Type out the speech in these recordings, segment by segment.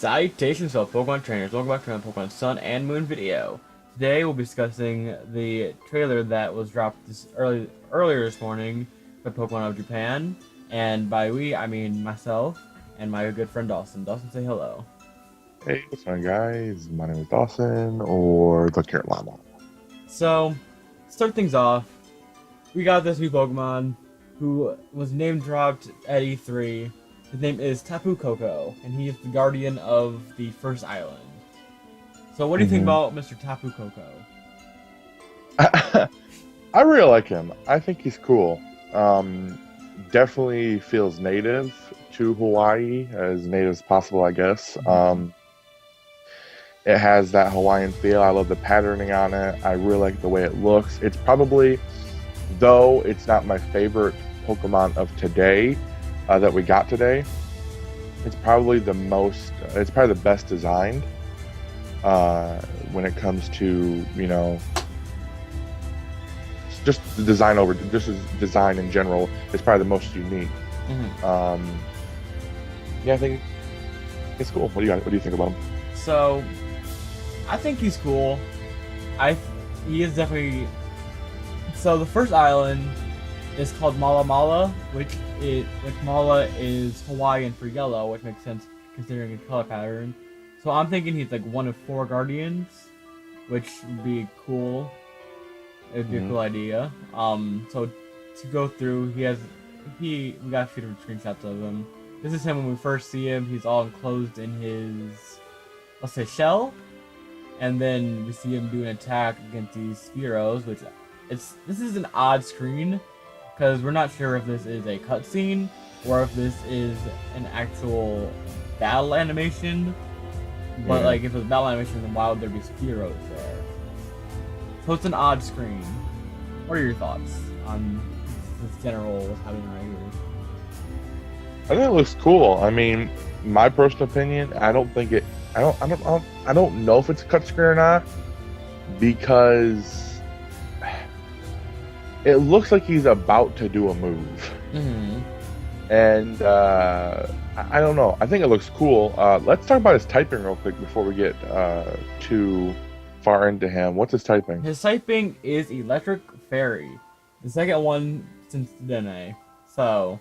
Citations of Pokemon Trainers. Welcome back to my Pokemon Sun and Moon video. Today we'll be discussing the trailer that was dropped earlier this morning by Pokemon of Japan. And by we, I mean myself and my good friend Dawson. Dawson, say hello. Hey, what's up, guys? My name is Dawson, or the Carrot Llama. So, to start things off, we got this new Pokemon who was name dropped at E3. His name is Tapu Koko, and he is the guardian of the first island. So what do you think about Mr. Tapu Koko? I really like him. I think he's cool. Definitely feels native to Hawaii, as native as possible, I guess. It has that Hawaiian feel. I love the patterning on it. I really like the way it looks. It's probably, though it's not my favorite Pokemon of today, that we got today, it's probably the best designed when it comes to, just the design design in general. It's probably the most unique. Yeah, I think it's cool. What do you think about him? So, I think he's cool. He is definitely. So the first island is called Mala Mala, which Mala is Hawaiian for yellow, which makes sense considering his color pattern. So I'm thinking he's like one of 4 guardians, which would be cool. It'd be a cool idea. So to go through, we got a few different screenshots of him. This is him when we first see him. He's all enclosed in his, let's say, shell, and then we see him do an attack against these Spearows, which this is an odd screen. Because we're not sure if this is a cutscene or if this is an actual battle animation. But like, if it was battle animation, then why would there be Spearows there? So it's an odd screen. What are your thoughts on this general what's happening right here? I think it looks cool. I mean, my personal opinion, I don't know if it's a cut screen or not, because it looks like he's about to do a move. And I don't know. I think it looks cool. Let's talk about his typing real quick before we get too far into him. What's his typing? His typing is Electric Fairy. The second one since Dene. So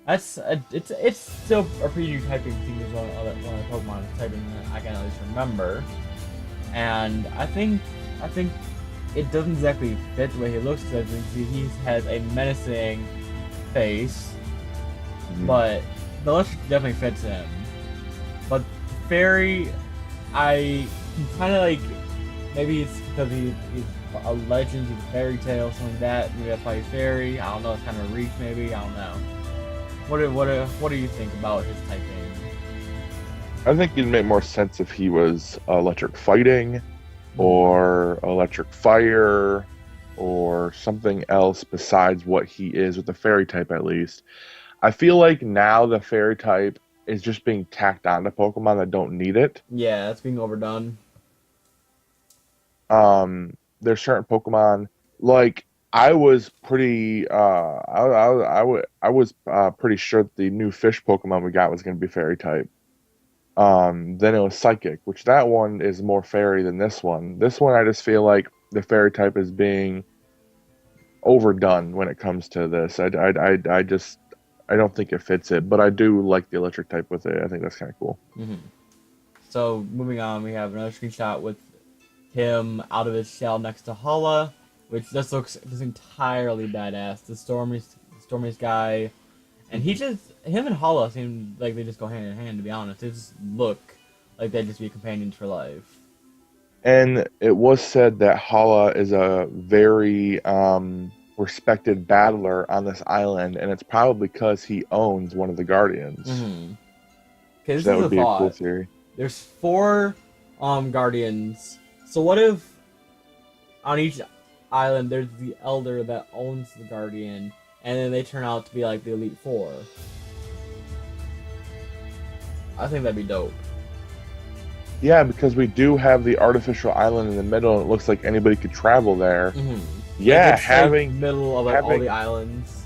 it's still a pretty new typing thing as one of the Pokemon typing that I can at least remember. And I think it doesn't exactly fit the way he looks, because he has a menacing face, but the electric definitely fits him. But Fairy, I kind of like, maybe it's because he's a legend, he's a fairy tale, something like that. Maybe that's why he's Fairy. I don't know. It's kind of a reach, maybe. I don't know. What do you think about his typing? I think it'd make more sense if he was electric fighting, or electric fire, or something else besides what he is with the fairy type, at least. I feel like now the fairy type is just being tacked on to Pokemon that don't need it. Yeah, it's being overdone. There's certain Pokemon, like, I was pretty I was pretty sure that the new fish Pokemon we got was going to be fairy type. Then it was Psychic, which that one is more fairy than this one. This one, I just feel like the fairy type is being overdone when it comes to this. I don't think it fits it, but I do like the electric type with it. I think that's kind of cool. So moving on, we have another screenshot with him out of his shell next to Hala, which just looks just entirely badass. The Stormy's guy. And him and Hala seem like they just go hand in hand, to be honest. They just look like they'd just be companions for life. And it was said that Hala is a very respected battler on this island, and it's probably because he owns one of the Guardians. Okay, this That is would a be a thought. cool theory. There's 4 Guardians. So what if on each island there's the Elder that owns the Guardian, and then they turn out to be like the Elite 4? I think that'd be dope. Yeah, because we do have the artificial island in the middle, and it looks like anybody could travel there. Yeah, like it's having like middle of like all the islands.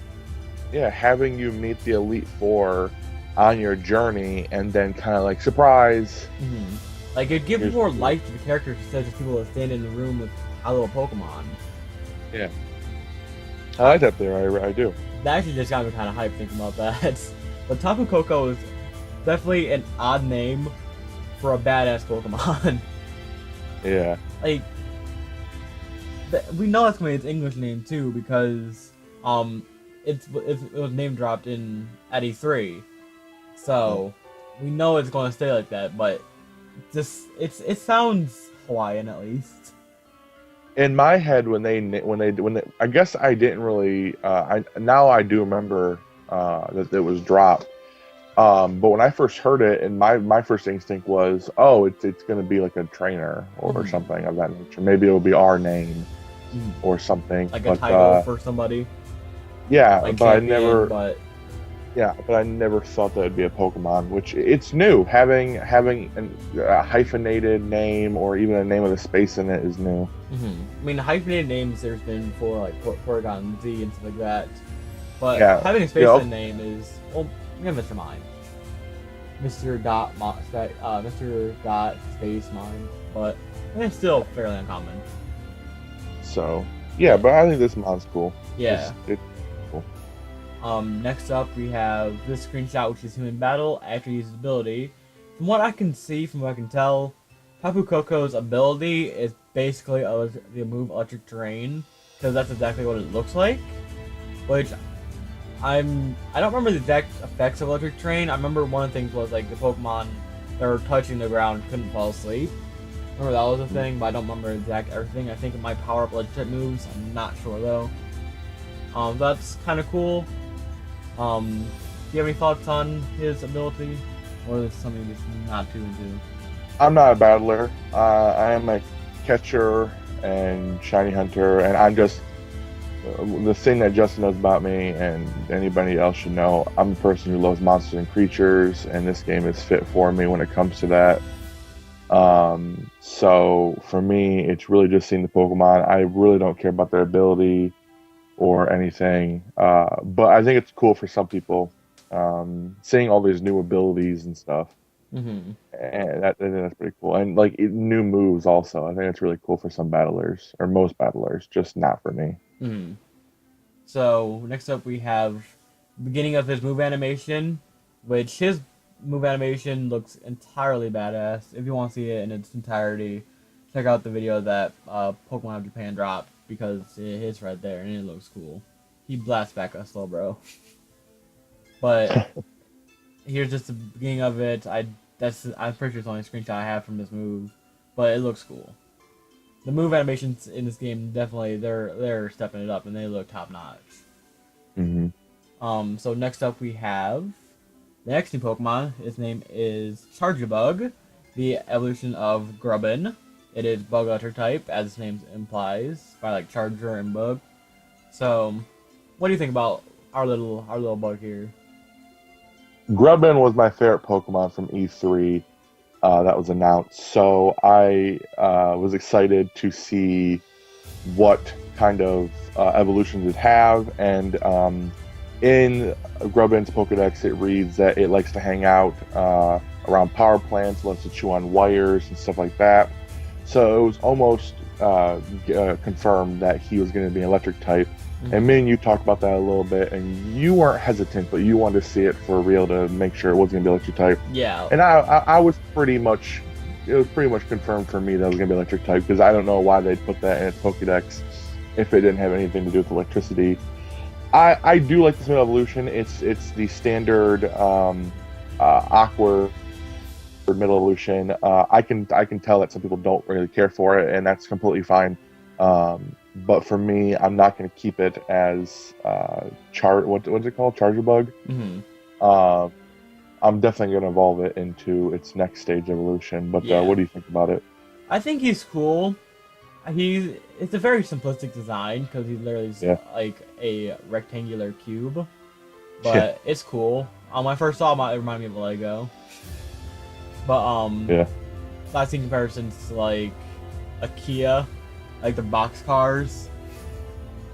having you meet the Elite Four on your journey, and then kind of like surprise. Like it gives Here's more the- life to the characters instead of just people that stand in the room with a little Pokemon. Yeah, I like that there. I do. That actually just got me kind of hyped thinking about that. But Tapu Koko is definitely an odd name for a badass Pokemon. Yeah. Like, we know that's gonna be its English name too because it was name dropped at E3, so we know it's gonna stay like that. But just it sounds Hawaiian at least. In my head, when they, I guess I didn't really. Now I do remember that it was dropped. But when I first heard it, and my first instinct was, oh, it's going to be like a trainer or something of that nature. Maybe it'll be our name or something. Like a title for somebody. Yeah, like but champion, I never. But Yeah, but I never thought that it'd be a Pokemon. Which it's new. Having a hyphenated name or even a name with a space in it is new. I mean, hyphenated names there's been for like Porygon Z and stuff like that. But Yeah, having a space in the name is, well, we have Mr. Mime. Mr. Mr. Dot Space Mime, but it's still fairly uncommon. So yeah, but I think this mon's cool. Yeah. It's cool. Next up we have this screenshot, which is him in battle after he uses his ability. From what I can see, from what I can tell, Tapu Koko's ability is basically the move Electric Terrain, because that's exactly what it looks like. Which I don't remember the exact effects of Electric Terrain. I remember one of the things was like the Pokemon that were touching the ground couldn't fall asleep. I remember that was a thing, but I don't remember exact everything. I think it might power up Electric moves. I'm not sure though. That's kind of cool. Do you have any thoughts on his ability, or is it something you're just not too into? I'm not a battler. I am a catcher and shiny hunter, and I'm just the thing that Justin knows about me, and anybody else should know. I'm a person who loves monsters and creatures, and this game is fit for me when it comes to that. So for me, it's really just seeing the Pokemon. I really don't care about their ability or anything, but I think it's cool for some people. Seeing all these new abilities and stuff. And I think that's pretty cool. And like new moves also. I think it's really cool for some battlers, or most battlers, just not for me. So next up we have the beginning of his move animation, which his move animation looks entirely badass. If you want to see it in its entirety, check out the video that Pokemon of Japan dropped, because it's right there and it looks cool. He blasts back a Slowbro. But here's just the beginning of it. I'm pretty sure it's the only screenshot I have from this move, but it looks cool. The move animations in this game definitely they're stepping it up and they look top notch. So next up we have the next new Pokemon. His name is Charjabug, the evolution of Grubbin. It is Bug Electric type, as its name implies, by like Charger and Bug. So, what do you think about our little bug here? Grubbin was my favorite Pokemon from E3 that was announced, so I was excited to see what kind of evolutions it have. And in Grubbin's Pokedex, it reads that it likes to hang out around power plants, loves to chew on wires and stuff like that. So it was almost confirmed that he was going to be an electric type. And me and you talked about that a little bit, and you weren't hesitant, but you wanted to see it for real to make sure it was going to be electric type. Yeah. And I was pretty much, it was pretty much confirmed for me that it was going to be electric type, because I don't know why they'd put that in its Pokedex if it didn't have anything to do with electricity. I do like this new evolution. It's the standard awkward middle evolution. I can tell that some people don't really care for it, and that's completely fine. But for me, I'm not going to keep it as what's it called? Charjabug? I'm definitely going to evolve it into its next stage evolution. But what do you think about it? I think he's cool. It's a very simplistic design, because he's literally just like a rectangular cube. But it's cool. When I first saw him, it reminded me of a Lego. But I've seen comparisons to like a Kia, like the box cars.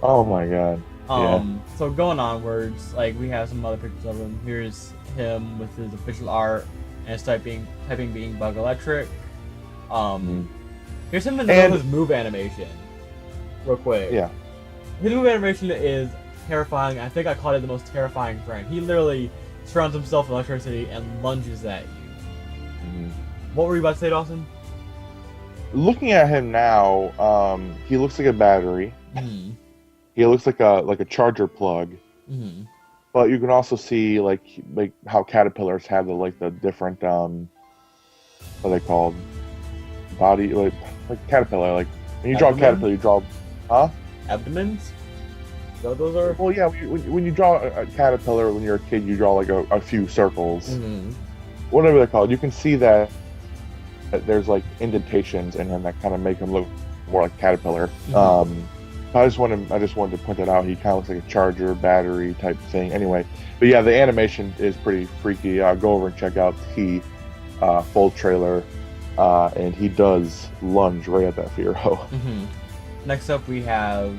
Oh my god. So going onwards, like we have some other pictures of him. Here's him with his official art and his typing being Bug Electric. Here's some of his move animation, real quick. Yeah. His move animation is terrifying. I think I called it the most terrifying frame. He literally surrounds himself with electricity and lunges at you. What were you about to say, Dawson? Looking at him now, he looks like a battery. He looks like a charger plug. But you can also see like how caterpillars have the different what are they called? Body like caterpillar. Like when you draw a caterpillar, you draw abdomens. So those are. Well, yeah. When you draw a caterpillar when you're a kid, you draw like a few circles. Whatever they're called. You can see that there's like indentations in him that kind of make him look more like caterpillar. I just wanted to point that out. He kind of looks like a charger battery type thing. Anyway, but yeah, the animation is pretty freaky. Go over and check out the full trailer, and he does lunge right at that Fearow. Next up, we have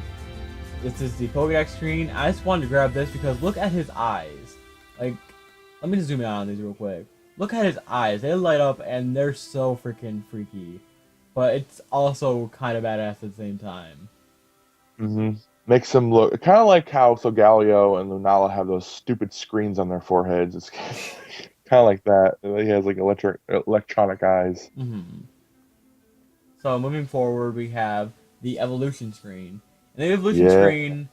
this is the Pokédex screen. I just wanted to grab this because look at his eyes. Like, let me just zoom in on these real quick. Look at his eyes. They light up and they're so freaking freaky, but it's also kind of badass at the same time. Makes them look kind of like how Solgaleo and Lunala have those stupid screens on their foreheads. It's kind of like that. He has like electronic eyes. So moving forward, we have the evolution screen. And the evolution screen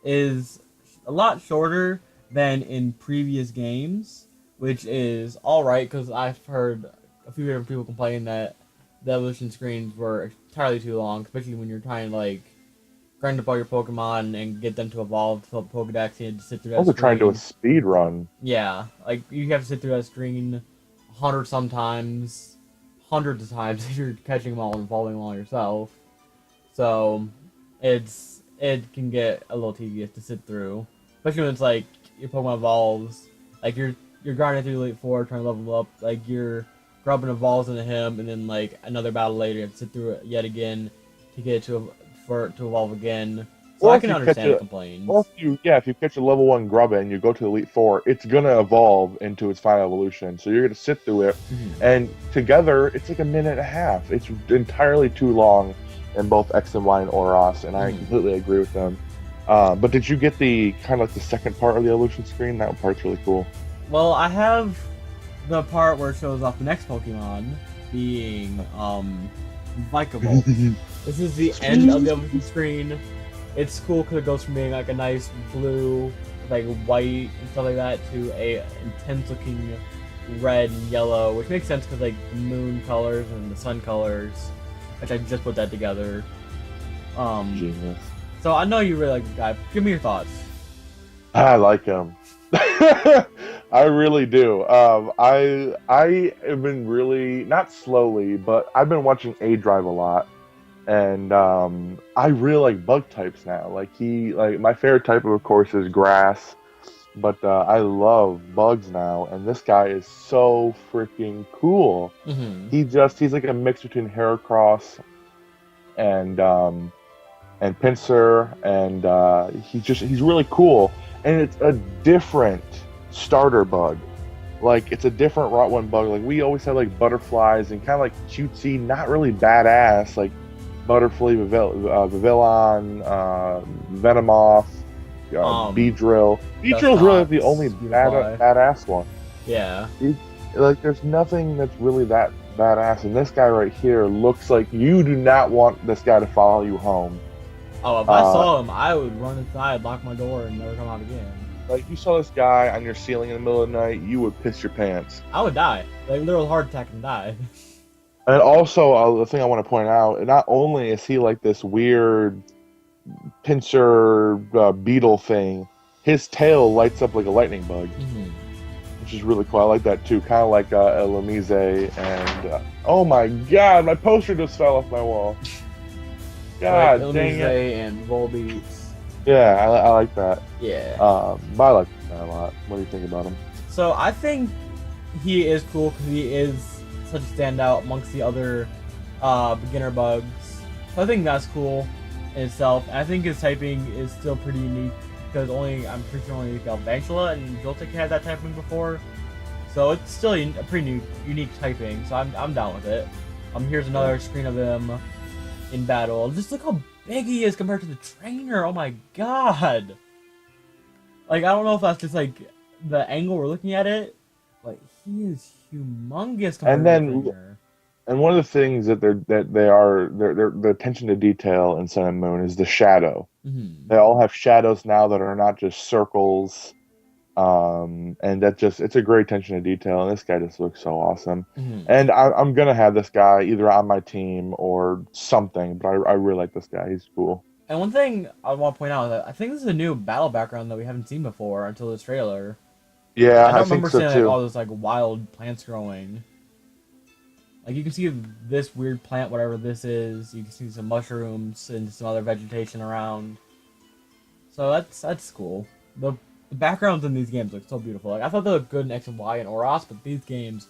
is a lot shorter than in previous games, which is alright because I've heard a few different people complain that the evolution screens were entirely too long, especially when you're trying to like grind up all your Pokemon and get them to evolve to fill up Pokedex. You had to sit through that also screen. Trying to do a speed run. Yeah, like you have to sit through that screen hundreds of times if you're catching them all and following along yourself. So it can get a little tedious to sit through, especially when it's like your Pokemon evolves, like you're grinding through Elite Four trying to level up, like your Grubbin evolves into him, and then like another battle later you have to sit through it yet again to get it to evolve again. So I can understand complaints. Or if you catch a level 1 Grubbin and you go to Elite Four, it's gonna evolve into its final evolution. So you're gonna sit through it, and together it's like a minute and a half. It's entirely too long in both X and Y and Oros, and I completely agree with them. But did you get the kind of like the second part of the evolution screen? That part's really cool. Well, I have the part where it shows off the next Pokemon being Vikavolt. This is the end of the evolution screen. It's cool because it goes from being like a nice blue, like white and stuff like that, to a intense looking red and yellow, which makes sense because like the moon colors and the sun colors, which I just put that together. Genius. So I know you really like this guy. Give me your thoughts. I like him. I really do. I have been really, not slowly, but I've been watching A-Drive a lot. And I really like bug types now. Like my favorite type of course is grass, but I love bugs now. And this guy is so freaking cool. He's like a mix between Heracross and Pinsir, and he's really cool. And it's a different starter bug. Like it's a different Rot 1 bug. Like we always had like butterflies and kind of like cutesy, not really badass, like Butterfly, Vivillon, Venomoth, Beedrill. Beedrill's really the only badass one. Yeah. Like there's nothing that's really that badass, and this guy right here looks like you do not want this guy to follow you home. Oh, if I saw him, I would run inside, lock my door, and never come out again. Like, if you saw this guy on your ceiling in the middle of the night, you would piss your pants. I would die. Like, literal heart attack and die. And also, the thing I want to point out, not only is he like this weird pincer beetle thing, his tail lights up like a lightning bug, which is really cool. I like that too. Kind of like Elomise and... oh my god, my poster just fell off my wall. God like dang it. And Volbeats. Yeah, I like that. Yeah. But I like that a lot. What do you think about him? So I think he is cool because he is such a standout amongst the other beginner bugs. So I think that's cool in itself. And I think his typing is still pretty unique because I'm pretty sure only Galvantula and Joltik had that typing before. So it's still a pretty unique typing. So I'm down with it. Here's another screen of him in battle. Just look how big he is compared to the trainer. Oh my god! Like, I don't know if that's just like the angle we're looking at it, but he is humongous compared And to the then trainer. and one of the things that they're the attention to detail in Sun and Moon is the shadow. Hmm. They all have shadows now that are not just circles. And that just it's a great attention to detail, and this guy just looks so awesome. Hmm. And I'm gonna have this guy either on my team or something, but I really like this guy. He's cool. And one thing I want to point out is that I think this is a new battle background that we haven't seen before until this trailer. I Yeah, I don't think remember so seeing like too. all those like wild plants growing. Like you can see this weird plant, whatever this is. You can see some mushrooms and some other vegetation around. So that's cool. The backgrounds in these games look so beautiful. Like I thought they looked good in X and Y and Oros, but these games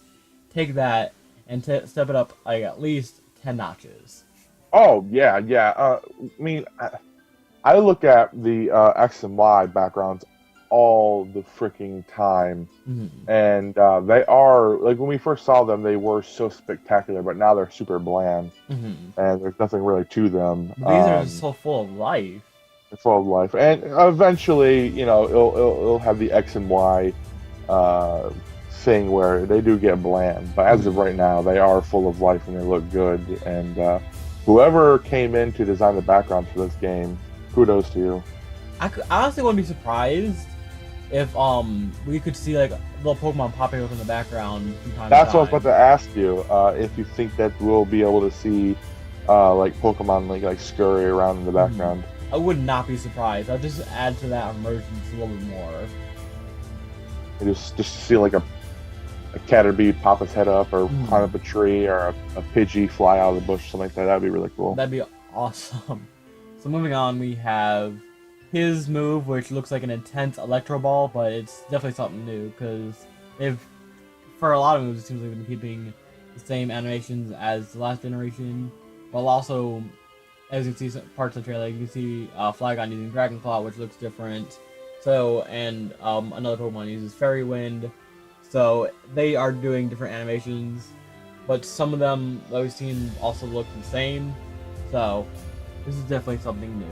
take that and step it up like at least 10 notches. Oh yeah, yeah. I mean, I look at the X and Y backgrounds all the freaking time, Hmm. and they are like when we first saw them, they were so spectacular, but now they're super bland, Hmm. and there's nothing really to them. But these are just so full of life. Full of life, and eventually, it'll have the X and Y uh, thing where they do get bland. But as of Hmm. right now, they are full of life and they look good. And whoever came in to design the backgrounds for this game, kudos to you. I honestly wouldn't be surprised if we could see like little Pokemon popping up in the background from time to That's what I was about time. to ask you. If you think that we'll be able to see like Pokemon like scurry around in the Hmm. background. I would not be surprised. I'll just add to that immersion just a little bit more. You just see like a Caterpie pop his head up or climb Hmm. up a tree or a Pidgey fly out of the bush, something like that. That'd be really cool. That'd be awesome. So moving on, we have his move, which looks like an intense Electro Ball, but it's definitely something new because they've, for a lot of moves, it seems like they've been keeping the same animations as the last generation, while also, as you can see, some parts of the trailer, you can see Flygon using Dragon Claw, which looks different. So, and another Pokemon uses Fairy Wind. So they are doing different animations, but some of them that we've seen also look the same. So this is definitely something new.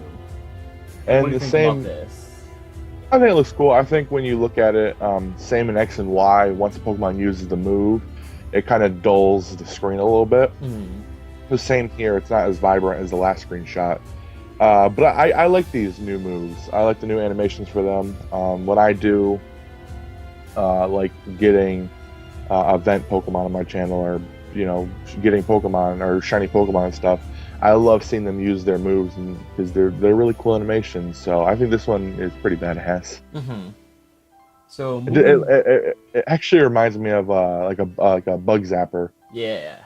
Like, what And do you the think about same, this? I think it looks cool. I think when you look at it, same in X and Y, once a Pokemon uses the move, it kind of dulls the screen a little bit. Hmm. The same here, it's not as vibrant as the last screenshot. But I like these new moves. I like the new animations for them. When I do like getting event Pokemon on my channel or, getting Pokemon or shiny Pokemon and stuff, I love seeing them use their moves and because they're really cool animations. So I think this one is pretty badass. Hmm. So It, it, moving, it, it actually reminds me of like a bug zapper. yeah,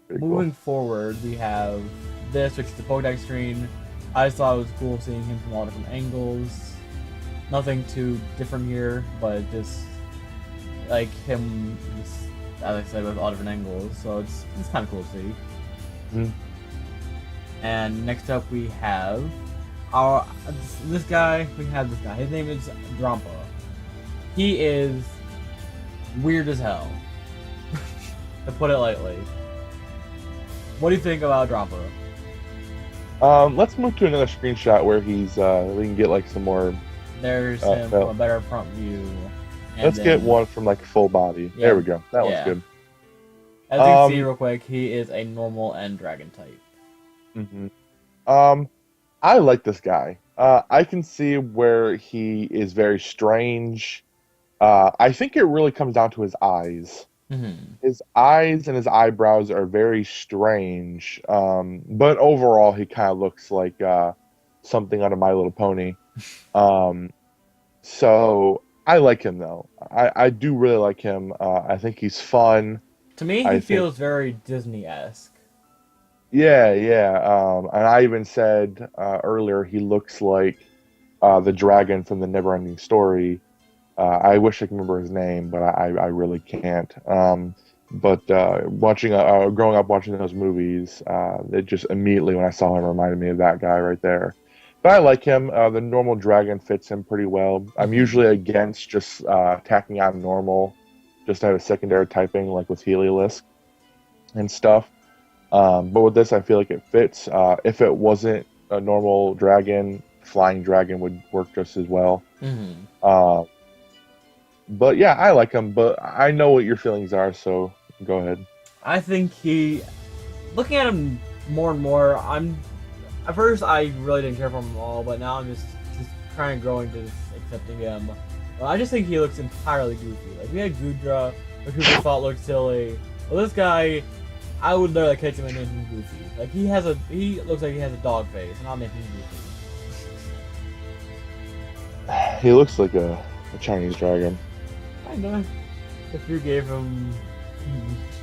Pretty cool. moving forward, we have this, which is the Pokedex screen. I just thought it was cool seeing him from all different angles. Nothing too different here, but just like him, just, as I said, with all different angles. So it's kind of cool to see. Mhm. And next up we have our this guy. We have this guy. His name is Drampa. He is weird as hell, to put it lightly. What do you think about Drampa? Let's move to another screenshot where we can get like some more. There's him from No. a better front view. And Let's get then, one from like full body. Yeah, There we go. That one's yeah. good. As you can see Um, real quick, he is a normal and dragon type. mhm. Um, I like this guy. I can see where he is very strange. I think it really comes down to his eyes. Hmm. His eyes and his eyebrows are very strange. But overall, he kind of looks like something out of My Little Pony. Um, so I like him though. I do really like him. I think he's fun. To me, he I think, feels very Disney-esque. yeah, yeah. And I even said earlier he looks like the dragon from the Neverending Story. I wish I could remember his name, but I really can't. But growing up watching those movies, it just immediately when I saw him reminded me of that guy right there. But I like him. The normal dragon fits him pretty well. I'm Mhm. usually against just tacking on normal, just to have a secondary typing like with Heliolisk and stuff. But with this, I feel like it fits. If it wasn't a normal dragon, flying dragon would work just as well. Mhm. Uh, but yeah, I like him. But I know what your feelings are, so go ahead. I think he, looking at him more and more, I'm at first I really didn't care for him at all, but now I'm just kind of growing to just accepting him. I just think he looks entirely goofy. Like we had Gudra, which people thought looked silly. Well, this guy, I would literally catch him and name him Goofy. Like he looks like he has a dog face, and I'll name him Goofy. He looks like a Chinese dragon. Kinda. If you gave him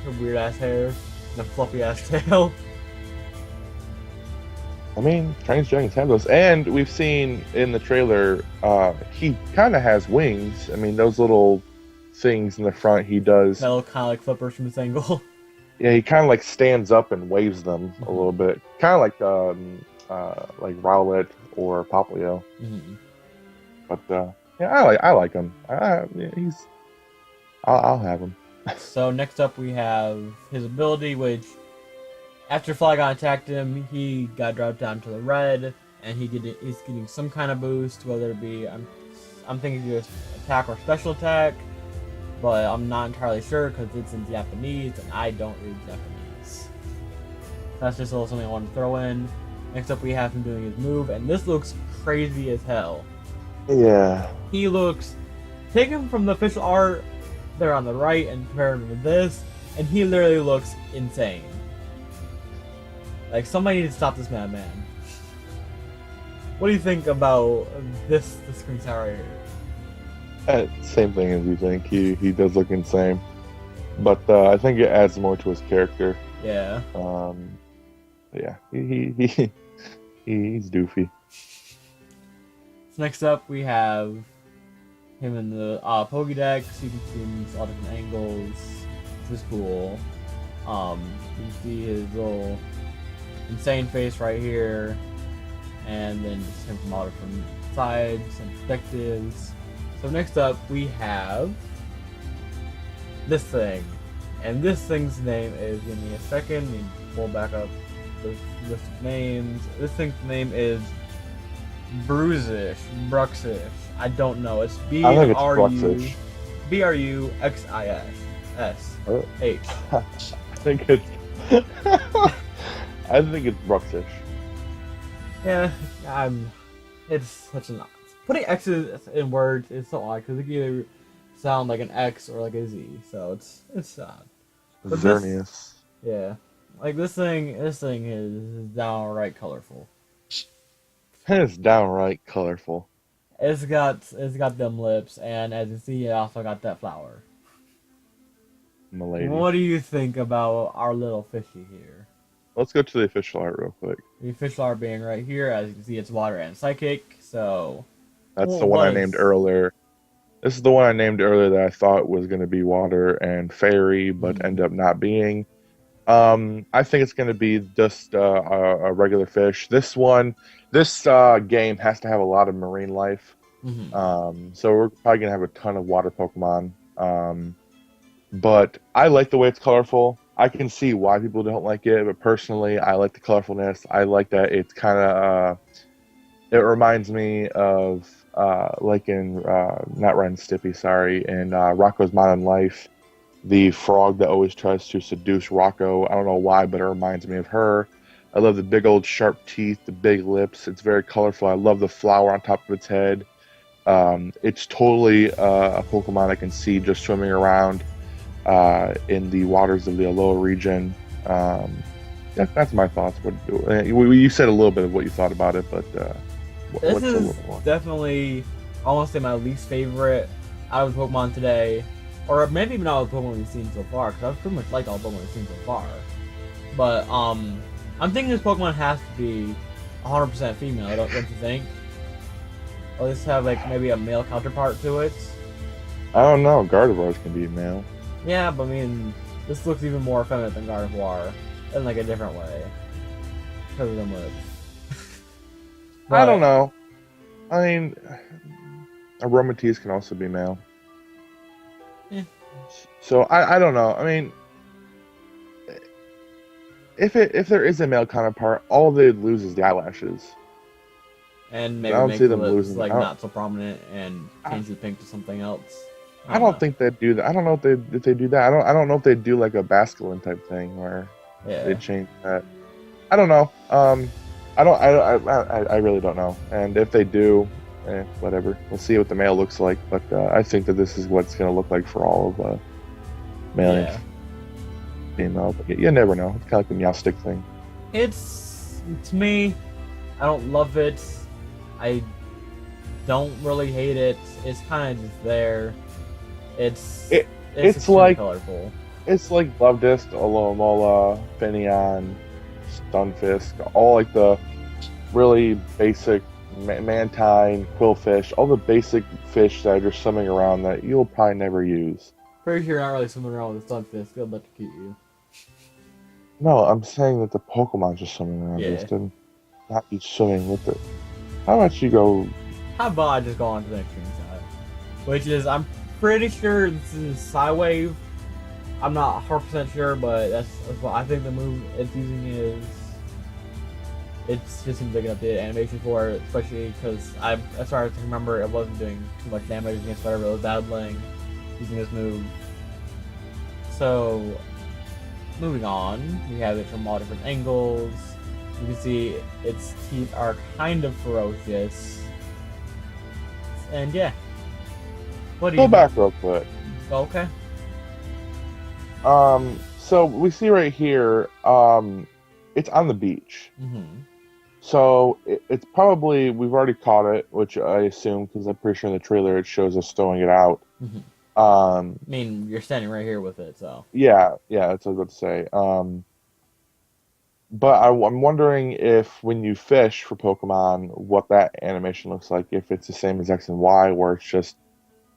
a weird ass hair and a fluffy ass tail. I mean, Chinese dragons have those, and we've seen in the trailer, he kind of has wings. I mean, those little things in the front, he does. That look kind of like flippers from this angle. Yeah, he kind of like stands up and waves them a little bit, kind of like Rowlet or Poplio. Mm-hmm. But yeah, I like him. Yeah, I'll have him. So next up we have his ability, which after Flygon attacked him, he got dropped down to the red, and he's getting some kind of boost, whether it be I'm thinking just attack or special attack, but I'm not entirely sure because it's in Japanese and I don't read Japanese. That's just a little something I want to throw in. Next up we have him doing his move, and this looks crazy as hell. Yeah. He looks, take him from the official art there on the right and compare him with this, and he literally looks insane. Like, somebody needs to stop this madman. What do you think about this screenshot right here? Same thing as you think. He does look insane, but I think it adds more to his character. Yeah. Yeah, he's doofy. So next up, we have him in the Pokédex. You can see him in all different angles. This is cool. You see his little insane face right here, and then just him from all different sides and perspectives. So next up, we have this thing, and this thing's name is, give me a second, let me pull back up the list of names. This thing's name is Bruxish. I don't know. It's I think it's Bruxish. BRUXISH. I think it's I think it's Bruxish. Yeah, it's such a nonsense. Putting X's in words is so odd because it can either sound like an X or like a Z, so it's odd. But Xerneas. Yeah, like this thing is downright colorful. It's downright colorful. It's got them lips, and as you see, it also got that flower. Milady. What do you think about our little fishy here? Let's go to the official art real quick. The official art being right here, as you can see, it's water and psychic. So that's the one I named earlier. This is the one I named earlier that I thought was going to be water and fairy, but ended up not being. I think it's going to be just a regular fish. This game has to have a lot of marine life. So we're probably going to have a ton of water Pokemon. But I like the way it's colorful. I can see why people don't like it, but personally, I like the colorfulness. I like that it's kind of, it reminds me of, like in, not Ren Stimpy, sorry, in Rocco's Modern Life, the frog that always tries to seduce Rocco. I don't know why, but it reminds me of her. I love the big old sharp teeth, the big lips. It's very colorful. I love the flower on top of its head. It's totally a Pokemon I can see just swimming around in the waters of the Alola region. That's my thoughts. You said a little bit of what you thought about it, but this is definitely almost my least favorite out of Pokemon today, or maybe even all the Pokemon we've seen so far, because I've pretty much liked all the Pokemon we've seen so far. But I'm thinking this Pokemon has to be 100% female. Don't you think? Or at least have like maybe a male counterpart to it. I don't know. Gardevoirs can be male. Yeah, but I mean, this looks even more feminine than Gardevoir, in like a different way, because of them lips. I don't But know. I mean, aromatase can also be male. eh, So I don't know. I mean, if there is a male counterpart, all they'd lose is the eyelashes. and I maybe don't make see the them lips losing. like not so prominent and I, change the pink to something else. I I don't don't know. think they'd do that. I don't know if they do that. I don't know if they'd do like a Basculin type thing where they Yeah. change that. I don't know. I don't. I really don't know. And if they do, whatever. We'll see what the male looks like. But I think that this is what's going to look like for all of male and Yeah. female. But you never know. It's kind of like the meow stick thing. It's to me, I don't love it. I don't really hate it. It's kind of just there. It's It it's it's extremely like colorful. Lovedust, Alomomola, Finneon, Stunfisk, all like the really basic mantine, quillfish, all the basic fish that are just swimming around that you'll probably never use. Pretty sure you're not really swimming around with a sunfish. Good luck to keep you. No, I'm saying that the Pokemon's just swimming around Yeah. this, and not you swimming with it. How about you go? How about I just go on to the extreme side, which is I'm pretty sure this is Psywave. I'm not 100% sure, but that's what I think the move it's using is. It's just big enough the animation for it, especially because as far as I can remember, it wasn't doing too much damage against whatever it was battling using this move. So, moving on, we have it from all different angles. You can see its teeth are kind of ferocious. And yeah. What do Go you back real quick. Okay. So we see right here, it's on the beach. Mm-hmm. So it's probably we've already caught it, which I assume because I'm pretty sure in the trailer it shows us throwing it out. Mm-hmm. Um, I mean, you're standing right here with it, so. yeah, that's what I was about to say. But I'm wondering if when you fish for Pokemon, what that animation looks like. If it's the same as X and Y, where it's just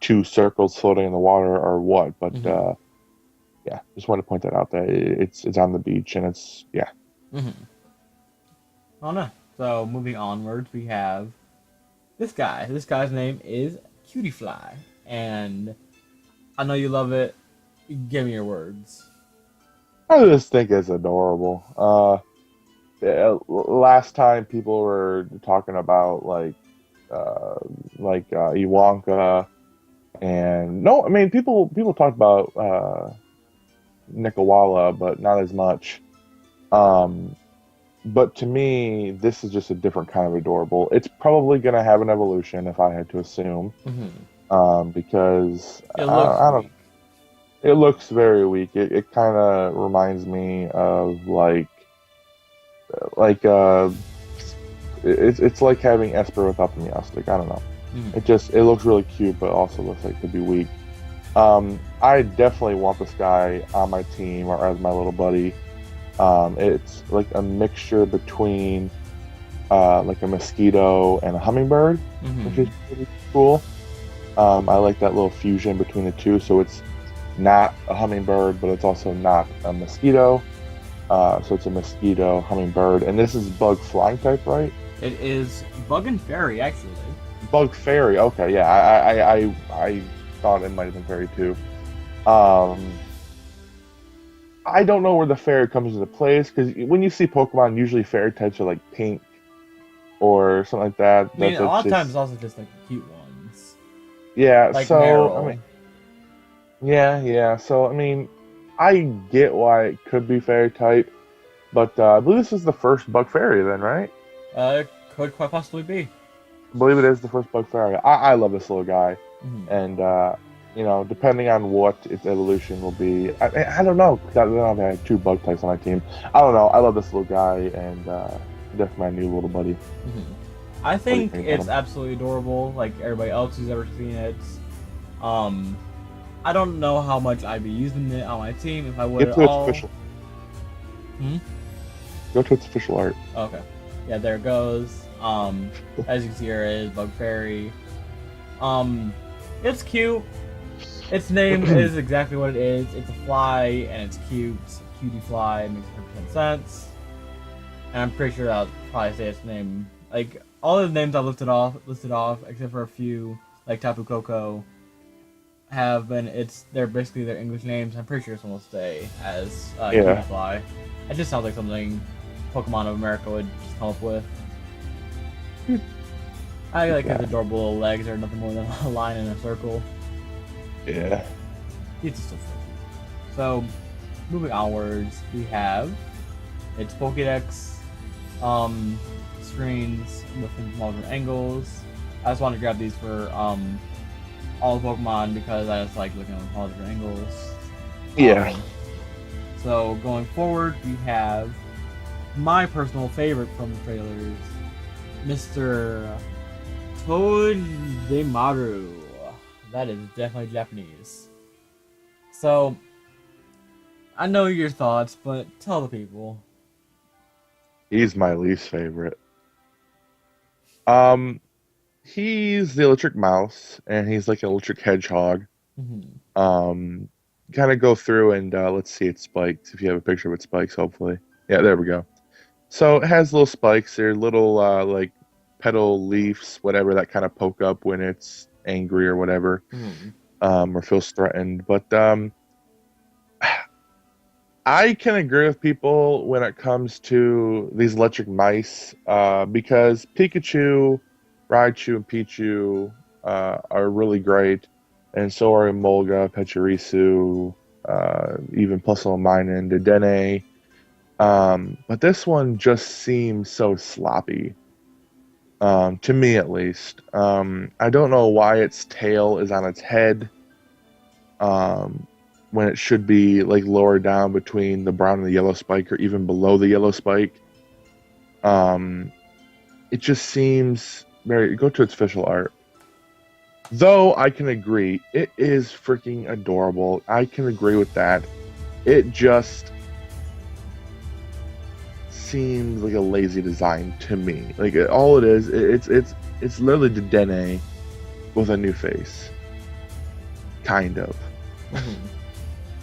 two circles floating in the water, or what. But Mm-hmm. yeah, just wanted to point that out. That it's on the beach and it's yeah. Mm-hmm. Oh no. So moving onwards, we have this guy. This guy's name is Cutiefly, and I know you love it. Give me your words. I just think it's adorable. Last time people were talking about uh, Iwanka, and no, I mean people talked about Nikawala, but not as much. Um, but to me, this is just a different kind of adorable. It's probably gonna have an evolution, if I had to assume, Mm-hmm. because It looks I don't. weak. It looks very weak. It kind of reminds me of like it's like having Esper without the Meowstic. I don't know. Mm-hmm. It looks really cute, but also looks like it could be weak. I definitely want this guy on my team or as my little buddy. It's like a mixture between like a mosquito and a hummingbird, which Mm-hmm. is pretty cool. I like that little fusion between the two, so it's not a hummingbird, but it's also not a mosquito. So it's a mosquito hummingbird, and this is bug flying type, right? It is Bug and Fairy, actually. Bug fairy. Okay, yeah. I thought it might have been fairy too. Um, I don't know where the fairy comes into place because when you see Pokemon, usually fairy types are like pink or something like that. I mean, a That's lot of times just it's also just like the cute ones, yeah. like So I Meryl. mean, yeah. So I mean, I get why it could be fairy type, but I believe this is the first bug fairy, then, right? Could quite possibly be. I believe it is the first bug fairy. I love this little guy, Mm-hmm. and you know, depending on what its evolution will be, I don't know. 'Cause I don't know if I have two bug types on my team. I don't know. I love this little guy, and definitely my new little buddy. Mm-hmm. I do you think think about it's him? absolutely adorable, like everybody else who's ever seen it. Um, I don't know how much I'd be using it on my team if I would Get at to its all. official. Hmm? Go to its official art. Okay. Yeah, there it goes. As you can see here is Bug Fairy. It's cute. Its name is exactly what it is. It's a fly and it's cute. Cutie fly makes 100% sense. And I'm pretty sure I'll probably say its name. Like, all the names I listed off, except for a few like Tapu Koko, have been they're basically their English names. I'm pretty sure someone will stay as Yeah. Cutiefly. It just sounds like something Pokemon of America would just come up with. I like his Yeah. adorable little legs are nothing more than a line in a circle. Yeah. It's just so cute. So, moving onwards, we have its Pokédex screens with multiple angles. I just want to grab these for all the Pokemon because I just like looking at all different angles. Yeah. So going forward, we have my personal favorite from the trailers, Mr. Todemaru. That is definitely Japanese. So, I know your thoughts, but tell the people. He's my least favorite. Um, he's the electric mouse, and he's like an electric hedgehog. Mhm. Um, kind of go through and let's see its spikes. If you have a picture of its spikes, hopefully. Yeah, there we go. So it has little spikes. They're little like petal leaves, whatever that kind of poke up when it's angry or whatever, Mhm. or feels threatened. But I can agree with people when it comes to these electric mice, because Pikachu, Raichu, and Pichu are really great, and so are Emolga, Pachirisu, even Puzzlemon and Dedenne. But this one just seems so sloppy, to me at least. I don't know why its tail is on its head, um, when it should be like lower down between the brown and the yellow spike, or even below the yellow spike. Um, it just seems very. Go to its official art. Though I can agree, it is freaking adorable. I can agree with that. It just seems like a lazy design to me. Like all it is, it's literally the Dene with a new face, kind of. Mhm.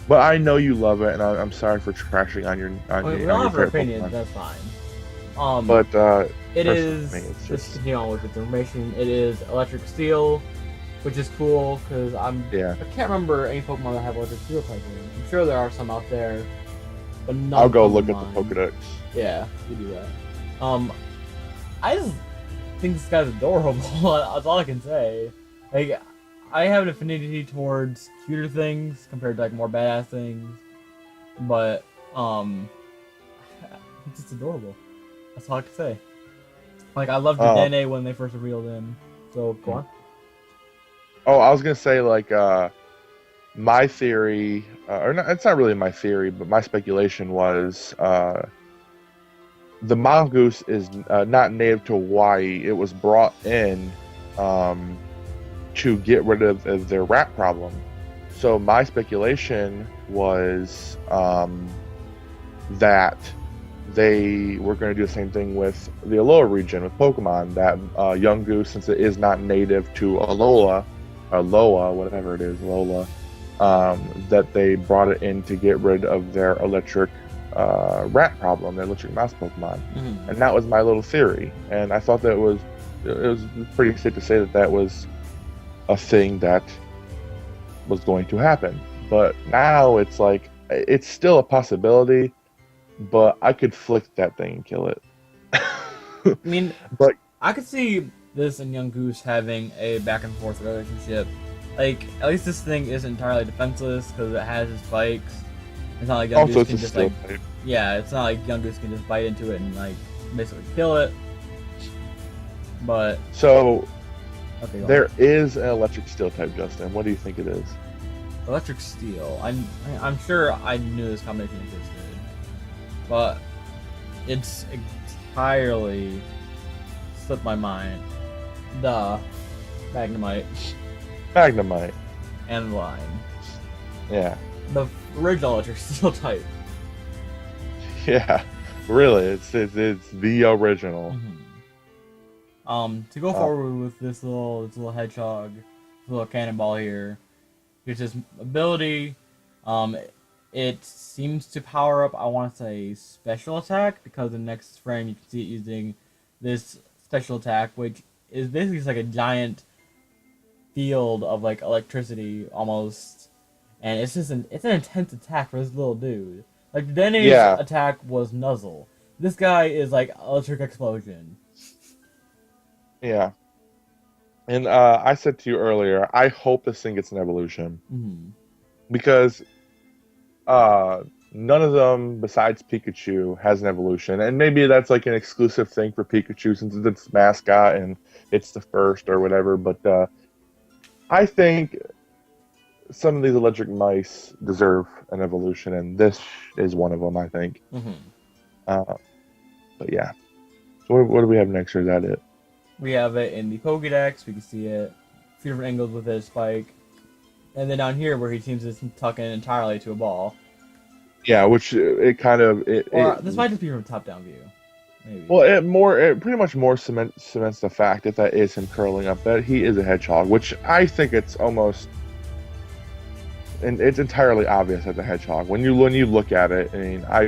But I know you love it, and I'm sorry for trashing on your Okay, we on don't your have our favorite opinions. Pokemon. That's fine. But It personally, is it's just just continue on with the information. It is Electric Steel, which is cool because yeah. I can't remember any Pokemon that have Electric Steel type in it. I'm sure there are some out there, but I'll none go come to look at the mind. Pokedex. Yeah, you do that. I just think this guy's adorable. That's all I can say. Like, I have an affinity towards cuter things compared to like more badass things, but it's just adorable. That's all I can say. Like, I loved Um, Dedenne when they first revealed him. So go on. oh, I was gonna say like my theory, or not, it's not really my theory, but my speculation was the mongoose is not native to Hawaii. It was brought in um, to get rid of their rat problem. So my speculation was that they were going to do the same thing with the Alola region with Pokemon. That young goose, since it is not native to Alola, Alola, whatever it is, Alola, that they brought it in to get rid of their electric rat problem, their electric mouse Pokemon. Mhm. And that was my little theory. And I thought that it was pretty safe to say that that was a thing that was going to happen. But now it's like it's still a possibility, but I could flick that thing and kill it. I mean, But I could see this and Young Goose having a back and forth relationship. Like, at least this thing isn't entirely defenseless because it has its spikes. It's not like Young also, Goose it's a can just like, steel type. yeah, it's not like Young Goose can just bite into it and like basically kill it. But So okay, go on. there is an electric steel type, Justin. What do you think it is? Electric Steel. I'm sure I knew this combination existed, but it's entirely slipped my mind. The Magnemite Magnemite. and Lime. Yeah. The original Electric Steel type. Yeah. Really, it's the original. To go Uh, forward with this little hedgehog, this little cannonball here, it's his ability. Um, it seems to power up. I want to say special attack because in the next frame you can see it using this special attack, which is basically just like a giant field of like electricity almost, and it's an intense attack for this little dude. Like Dene's Yeah, attack was Nuzzle. This guy is like electric explosion. yeah. And I said to you earlier, I hope this thing gets an evolution Mm-hmm. because none of them besides Pikachu has an evolution, and maybe that's like an exclusive thing for Pikachu since it's its mascot and it's the first or whatever. But I think some of these electric mice deserve an evolution, and this is one of them. I think. Mm-hmm. Uh, but yeah. So what do we have next? Or is that it? We have it in the Pokédex. We can see it a few different angles with his spike, and then down here where he seems to tuck in entirely to a ball. Yeah, which it kind of Or this might just be from a top-down view, maybe. well, it pretty much more cements the fact that that is him curling up, that he is a hedgehog, which I think it's almost, and it's entirely obvious as a hedgehog. When you look at it, I mean, I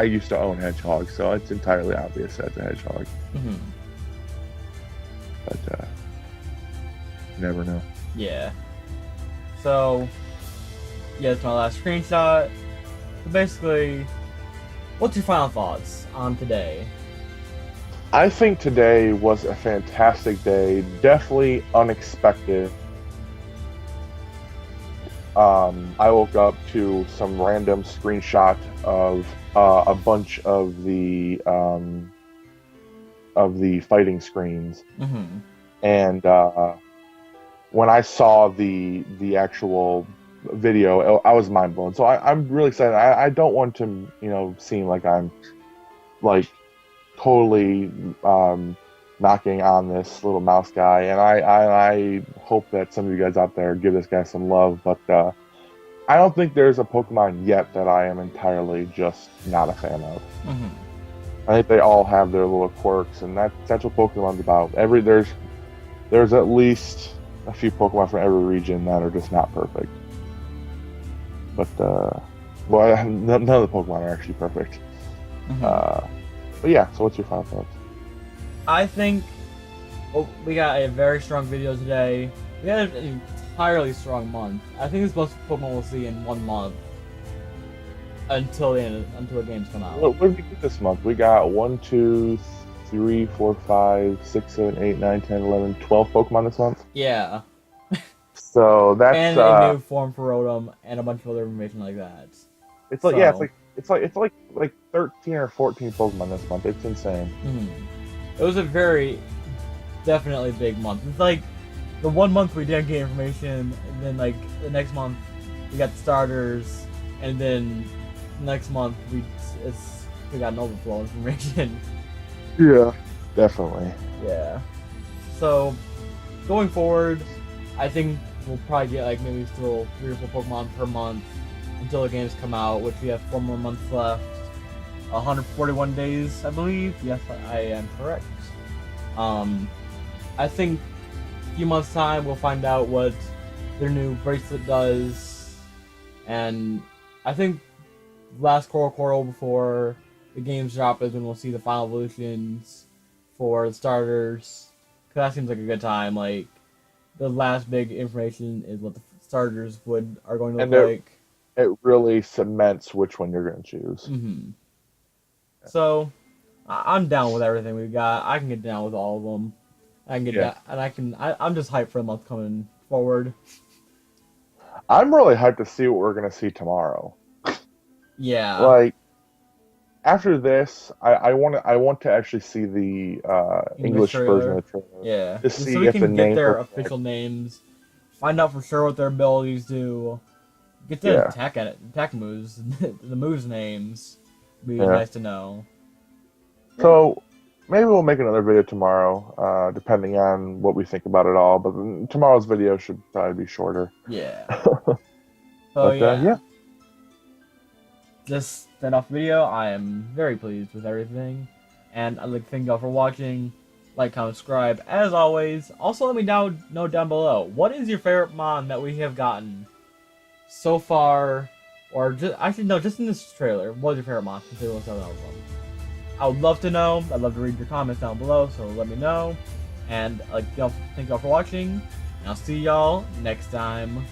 used to own hedgehogs, so it's entirely obvious as a hedgehog. Mm-hmm. But you never know. Yeah. So, yeah, that's my last screenshot. So basically, what's your final thoughts on today? I think today was a fantastic day. Definitely unexpected. I woke up to some random screenshot of a bunch of the fighting screens, Mm-hmm. and when I saw the actual video, I was mind blown. So I'm really excited. I don't want to seem like I'm like totally knocking on this little mouse guy, and I hope that some of you guys out there give this guy some love, but I don't think there's a Pokemon yet that I am entirely just not a fan of. Mm-hmm. I think they all have their little quirks, and that's what Pokemon's about. There's at least a few Pokemon from every region that are just not perfect. But well, none of the Pokemon are actually perfect. Mm-hmm. But yeah, so what's your final thoughts? I think we got a very strong video today. We had an entirely strong month. I think it's most Pokemon we'll see in 1 month until the games come out. What did we get this month? We got 1, 2, 3, 4, 5, 6, 7, 8, 9, 10, 11, 12 Pokemon this month. Yeah. So that's And a new form for Rotom and a bunch of other information like that. it's like it's like 13 or 14 Pokemon this month. It's insane. It was a very definitely big month. It's like the 1 month we didn't get information, and then like the next month we got the starters, and then next month we got an overflow information. Yeah, definitely. Yeah. So going forward, I think we'll probably get like maybe still 3 or 4 Pokemon per month until the games come out, which we have 4 more months left. 141 days, I believe. Yes, I am correct. I think a few months' time we'll find out what their new bracelet does, and I think last Coral before the games drop is when we'll see the final evolutions for the starters. Cause that seems like a good time. Like the last big information is what the starters are going to look like. It really cements which one you're going to choose. Mm-hmm. So, I'm down with everything we've got. I can get down with all of them. I can get down, and I'm just hyped for the month coming forward. I'm really hyped to see what we're going to see tomorrow. Yeah. Like after this, I want to actually see the English version of the trailer. Yeah. To see so we if can the get name their for- official names, find out for sure what their abilities do, get the attack moves, the moves names. Be nice to know. So maybe we'll make another video tomorrow, depending on what we think about it all. But tomorrow's video should probably be shorter. Yeah. But, yeah. Just that off video, I am very pleased with everything. And I'd like to thank y'all for watching. Like, comment, subscribe, as always. Also, let me know down below, what is your favorite mon that we have gotten so far? Or, just in this trailer, what is your favorite mon? Consider what's of them. I would love to know. I'd love to read your comments down below, so let me know. And thank y'all for watching. And I'll see y'all next time.